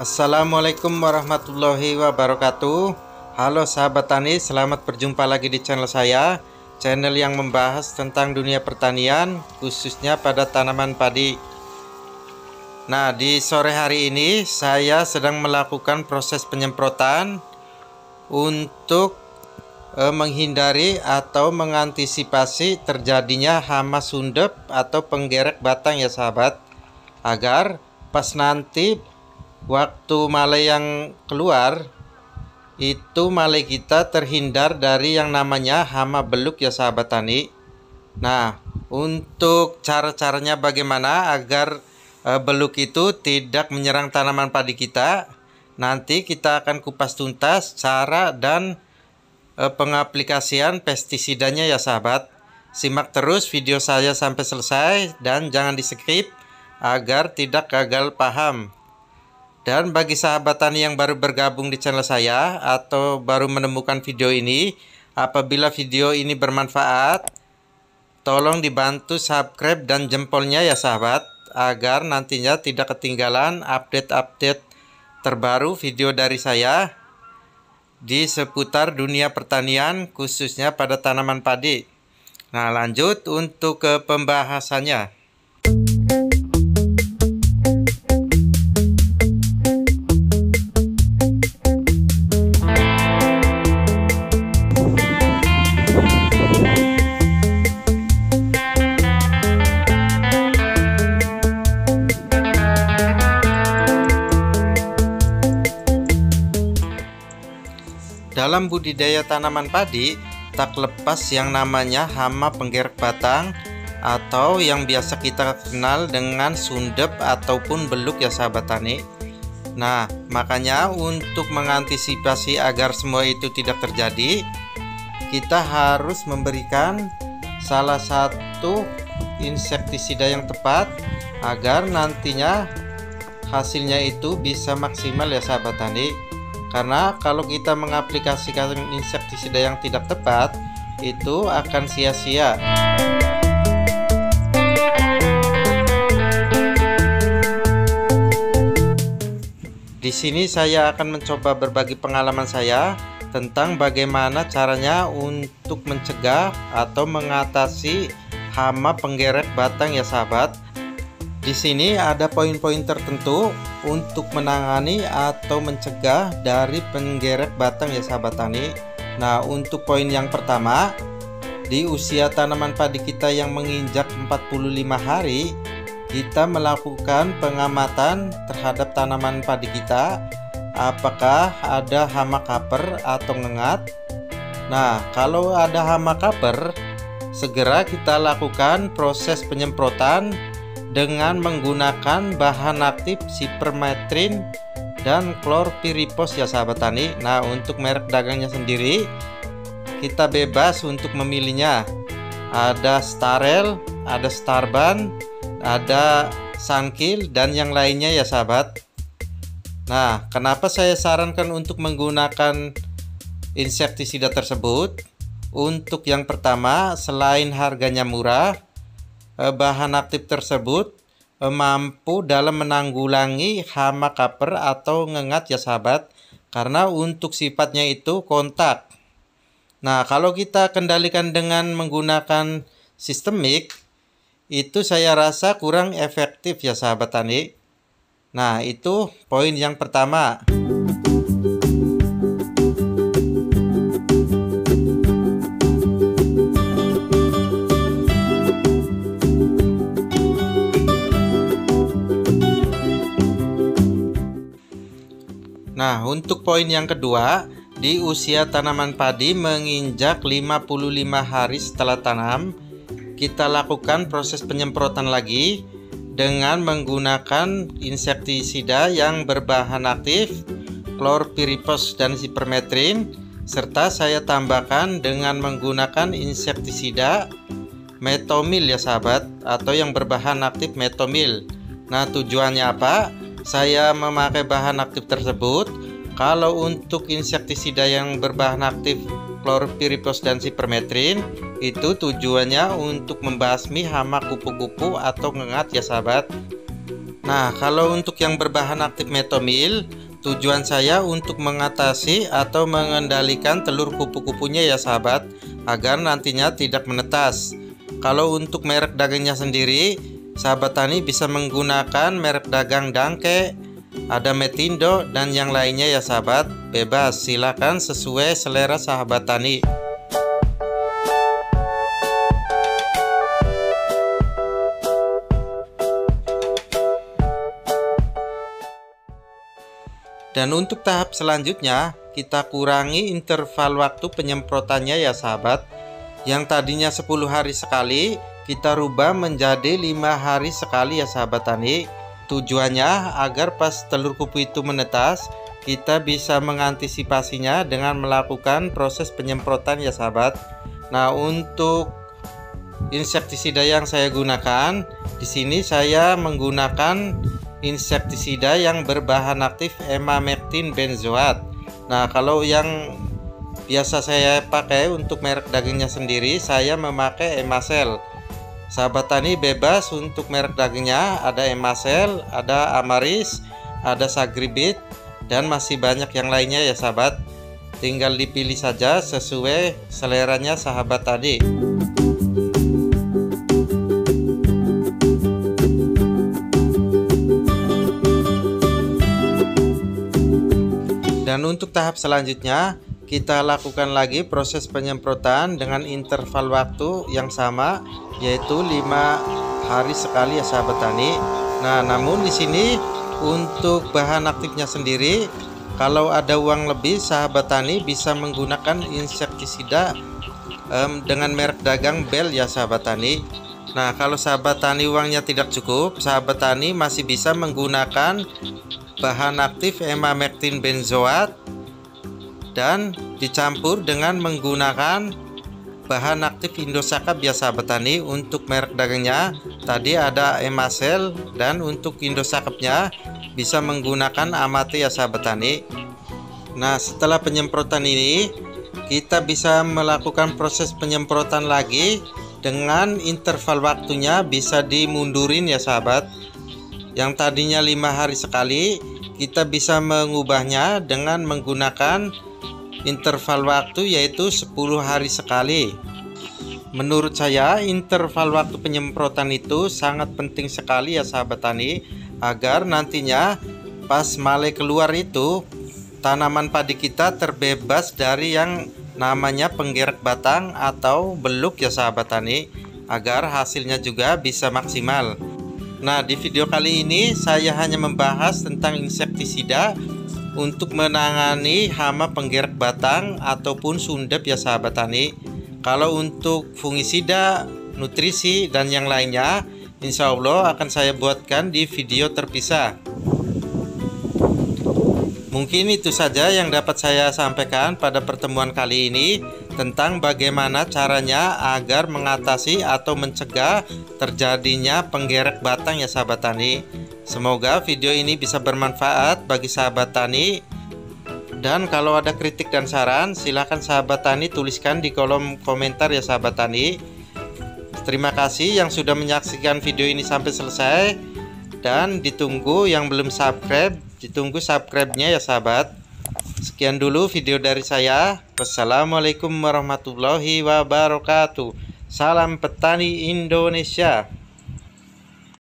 Assalamualaikum warahmatullahi wabarakatuh. Halo sahabat tani, selamat berjumpa lagi di channel saya, channel yang membahas tentang dunia pertanian, khususnya pada tanaman padi. Nah, di sore hari ini saya sedang melakukan proses penyemprotan untuk menghindari atau mengantisipasi terjadinya hama sundep atau penggerek batang ya sahabat, agar pas nanti waktu male yang keluar itu male kita terhindar dari yang namanya hama beluk ya sahabat tani. Nah, untuk cara-caranya bagaimana agar beluk itu tidak menyerang tanaman padi kita, nanti kita akan kupas tuntas cara dan pengaplikasian pestisidanya ya sahabat. Simak terus video saya sampai selesai dan jangan di skip agar tidak gagal paham. Dan bagi sahabat tani yang baru bergabung di channel saya atau baru menemukan video ini, apabila video ini bermanfaat, tolong dibantu subscribe dan jempolnya ya sahabat, agar nantinya tidak ketinggalan update-update terbaru video dari saya di seputar dunia pertanian, khususnya pada tanaman padi. Nah, lanjut untuk ke pembahasannya. Dalam budidaya tanaman padi, tak lepas yang namanya hama penggerek batang atau yang biasa kita kenal dengan sundep ataupun beluk ya sahabat tani. Nah, makanya untuk mengantisipasi agar semua itu tidak terjadi, kita harus memberikan salah satu insektisida yang tepat agar nantinya hasilnya itu bisa maksimal ya sahabat tani. Karena kalau kita mengaplikasikan insektisida yang tidak tepat, itu akan sia-sia. Di sini saya akan mencoba berbagi pengalaman saya tentang bagaimana caranya untuk mencegah atau mengatasi hama penggerek batang ya sahabat. Di sini ada poin-poin tertentu untuk menangani atau mencegah dari penggerek batang ya sahabat tani. Nah, untuk poin yang pertama, di usia tanaman padi kita yang menginjak 45 hari, kita melakukan pengamatan terhadap tanaman padi kita, apakah ada hama caper atau ngengat. Nah, kalau ada hama caper, segera kita lakukan proses penyemprotan dengan menggunakan bahan aktif Cypermethrin dan Chlorpyrifos ya sahabat tani. Nah, untuk merek dagangnya sendiri kita bebas untuk memilihnya. Ada Starel, ada Starban, ada Sunkill dan yang lainnya ya sahabat. Nah, kenapa saya sarankan untuk menggunakan insektisida tersebut? Untuk yang pertama, selain harganya murah, bahan aktif tersebut mampu dalam menanggulangi hama caper atau ngengat ya sahabat, karena untuk sifatnya itu kontak. Nah, kalau kita kendalikan dengan menggunakan sistemik, itu saya rasa kurang efektif ya sahabat tani. Nah, itu poin yang pertama. Nah, untuk poin yang kedua, di usia tanaman padi menginjak 55 hari setelah tanam, kita lakukan proses penyemprotan lagi dengan menggunakan insektisida yang berbahan aktif Chlorpyrifos dan Cypermethrin, serta saya tambahkan dengan menggunakan insektisida Metomil ya sahabat, atau yang berbahan aktif Metomil. Nah, tujuannya apa? Saya memakai bahan aktif tersebut. Kalau untuk insektisida yang berbahan aktif Chlorpyrifos dan Cypermethrin, itu tujuannya untuk membasmi hama kupu-kupu atau ngengat ya sahabat. Nah, kalau untuk yang berbahan aktif metomil, tujuan saya untuk mengatasi atau mengendalikan telur kupu-kupunya ya sahabat, agar nantinya tidak menetas. Kalau untuk merek dagangnya sendiri, sahabat tani bisa menggunakan merek dagang Danke, ada Metindo dan yang lainnya ya sahabat. Bebas, silakan sesuai selera sahabat tani. Dan untuk tahap selanjutnya, kita kurangi interval waktu penyemprotannya ya sahabat. Yang tadinya 10 hari sekali, kita rubah menjadi 5 hari sekali ya sahabat tani. Tujuannya agar pas telur kupu itu menetas, kita bisa mengantisipasinya dengan melakukan proses penyemprotan ya sahabat. Nah, untuk insektisida yang saya gunakan, di sini saya menggunakan insektisida yang berbahan aktif emamectin benzoat. Nah, kalau yang biasa saya pakai untuk merek dagingnya sendiri, saya memakai Emacel. Sahabat tani bebas untuk merek dagingnya, ada Emacel, ada Amaris, ada Sagribit, dan masih banyak yang lainnya ya sahabat. Tinggal dipilih saja sesuai seleranya sahabat tadi. Dan untuk tahap selanjutnya, kita lakukan lagi proses penyemprotan dengan interval waktu yang sama, yaitu 5 hari sekali ya sahabat tani. Nah, namun di sini untuk bahan aktifnya sendiri, kalau ada uang lebih, sahabat tani bisa menggunakan insektisida dengan merek dagang Bell ya sahabat tani. Nah, kalau sahabat tani uangnya tidak cukup, sahabat tani masih bisa menggunakan bahan aktif emamectin benzoat dan dicampur dengan menggunakan bahan aktif Indosaka biasa sahabat tani. Untuk merek dagangnya tadi ada Emacel, dan untuk Indosakapnya bisa menggunakan Amate ya sahabat tani. Nah, setelah penyemprotan ini, kita bisa melakukan proses penyemprotan lagi dengan interval waktunya bisa dimundurin ya sahabat. Yang tadinya 5 hari sekali, kita bisa mengubahnya dengan menggunakan interval waktu yaitu 10 hari sekali. Menurut saya interval waktu penyemprotan itu sangat penting sekali ya sahabat tani, agar nantinya pas male keluar itu tanaman padi kita terbebas dari yang namanya penggerek batang atau beluk ya sahabat tani, agar hasilnya juga bisa maksimal. Nah, di video kali ini saya hanya membahas tentang insektisida untuk menangani hama penggerek batang ataupun sundep ya sahabat tani. Kalau untuk fungisida, nutrisi, dan yang lainnya, insya Allah akan saya buatkan di video terpisah. Mungkin itu saja yang dapat saya sampaikan pada pertemuan kali ini tentang bagaimana caranya agar mengatasi atau mencegah terjadinya penggerek batang ya sahabat tani. Semoga video ini bisa bermanfaat bagi sahabat tani. Dan kalau ada kritik dan saran, silahkan sahabat tani tuliskan di kolom komentar ya sahabat tani. Terima kasih yang sudah menyaksikan video ini sampai selesai. Dan ditunggu yang belum subscribe, ditunggu subscribe-nya ya sahabat. Sekian dulu video dari saya. Wassalamualaikum warahmatullahi wabarakatuh. Salam petani Indonesia.